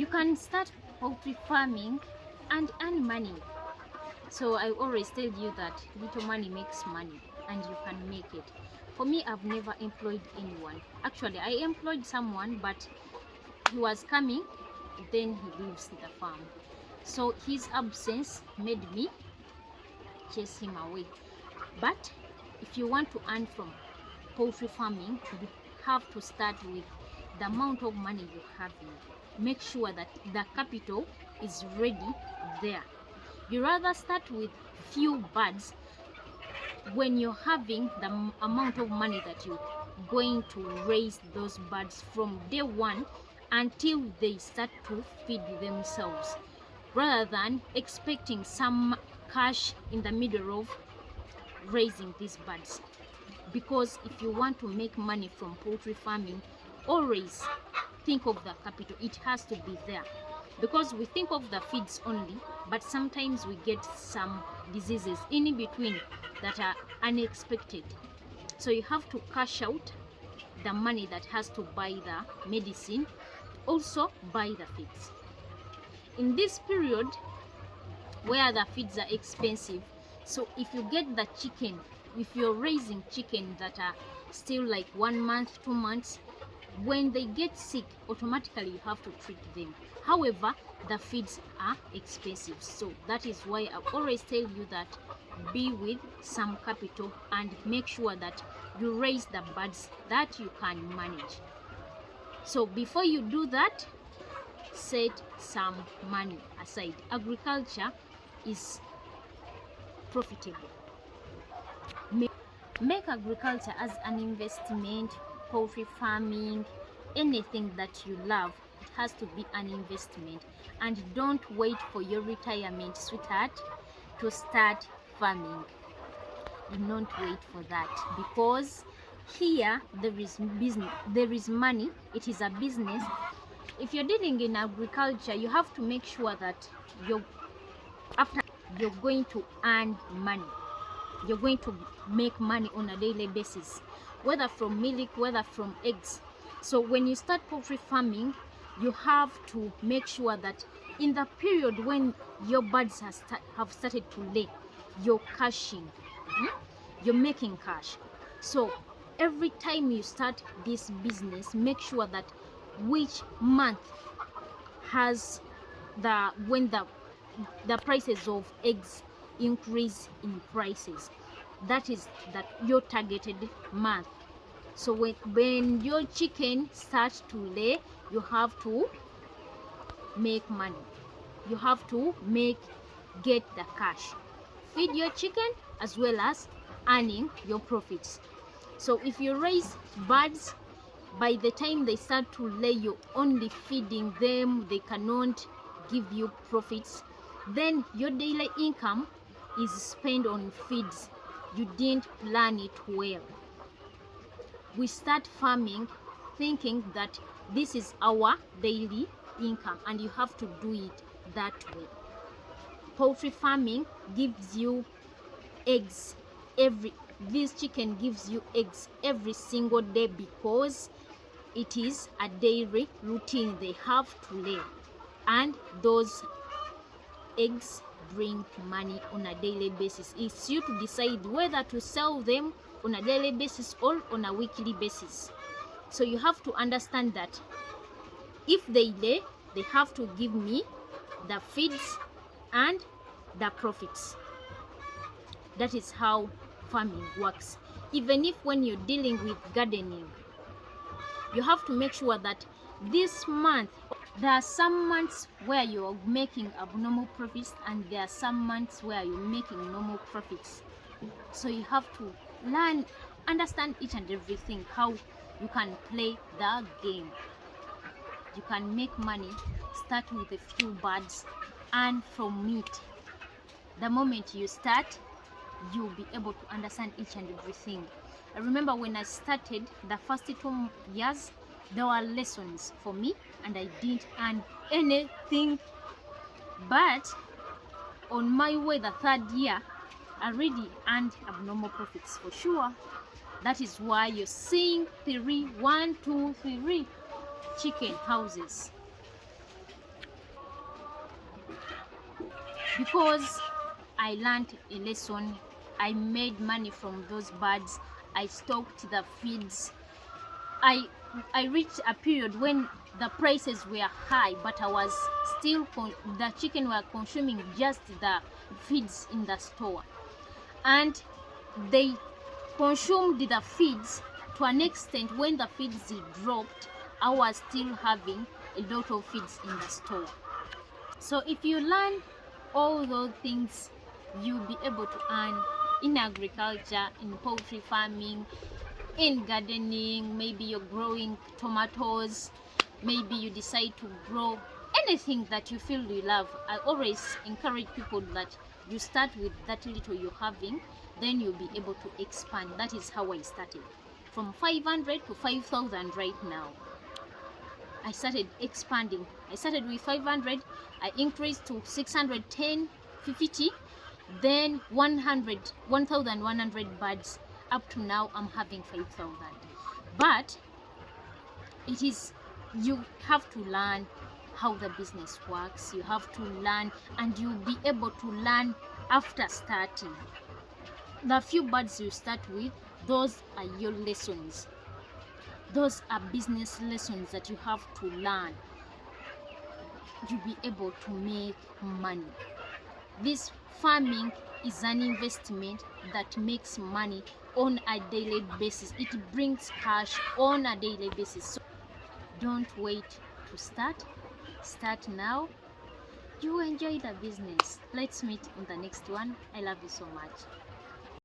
You can start poultry farming and earn money. So I always tell you that little money makes money, and you can make it. For me, I've never employed anyone. Actually, I employed someone, but he was coming, then he leaves the farm. So his absence made me chase him away. But if you want to earn from poultry farming, you have to start with the amount of money you have in. Make sure that the capital is ready there. You rather start with few birds when you're having the amount of money that you're going to raise those birds from day one until they start to feed themselves, rather than expecting some cash in the middle of raising these birds. Because if you want to make money from poultry farming, always think of the capital. It has to be there, because we think of the feeds only, but sometimes we get some diseases in between that are unexpected. So you have to cash out the money that has to buy the medicine, also buy the feeds. In this period where the feeds are expensive, so if you get the chicken, if you're raising chicken that are still like 1 month, 2 months, when they get sick, automatically you have to treat them. However, the feeds are expensive, so that is why I always tell you that be with some capital and make sure that you raise the birds that you can manage. So before you do that, set some money aside. Agriculture is profitable. Make agriculture as an investment. Poultry farming, anything that you love, it has to be an investment. And don't wait for your retirement, sweetheart, to start farming. Do not wait for that, because here there is business, there is money. It is a business. If you're dealing in agriculture, you have to make sure that you're going to earn money. You're going to make money on a daily basis, whether from milk, whether from eggs. So when you start poultry farming, you have to make sure that in the period when your birds have started to lay, you're cashing, you're making cash. So every time you start this business, make sure that which month has when the prices of eggs increase in prices, that is your targeted month. So when your chicken starts to lay, you have to make money. You have to get the cash, feed your chicken as well as earning your profits. So if you raise birds, by the time they start to lay, you're only feeding them, they cannot give you profits, then your daily income is spent on feeds. You didn't plan it well. We start farming thinking that this is our daily income, and you have to do it that way. Poultry farming gives you eggs this chicken gives you eggs every single day, because it is a daily routine they have to lay, and those eggs bring money on a daily basis. It's you to decide whether to sell them on a daily basis or on a weekly basis. So you have to understand that if they lay, they have to give me the feeds and the profits. That is how farming works. Even if when you're dealing with gardening, you have to make sure that this month, there are some months where you're making abnormal profits, and there are some months where you're making normal profits. So you have to understand each and everything, how you can play the game. You can make money, start with a few birds, and from meat. The moment you start, you'll be able to understand each and everything. I remember when I started the first 2 years, there were lessons for me, and I didn't earn anything. But on my way, the 3rd year, I already earned abnormal profits for sure. That is why you're seeing 1, 2, 3 chicken houses. because I learned a lesson. I made money from those birds. I stocked the feeds. I reached a period when the prices were high, but I was still the chicken were consuming just the feeds in the store, and they consumed the feeds to an extent. When the feeds dropped, I was still having a lot of feeds in the store. So if you learn all those things, you'll be able to earn in agriculture, in poultry farming, in gardening. Maybe you're growing tomatoes, maybe you decide to grow anything that you feel you love. I always encourage people that you start with that little you're having, then you'll be able to expand. That is how I started, from 500 to 5,000 right now. I started expanding. I started with 500, I increased to 610, 50, then 100, 1,100 birds. Up to now, I'm having 5,000. But it is, you have to learn how the business works. You have to learn, and you'll be able to learn after starting. The few birds you start with, those are your lessons. Those are business lessons that you have to learn. You'll be able to make money. This farming is an investment that makes money on a daily basis. It brings cash on a daily basis. So don't wait to start. Start now. You enjoy the business. Let's meet in the next one. I love you so much.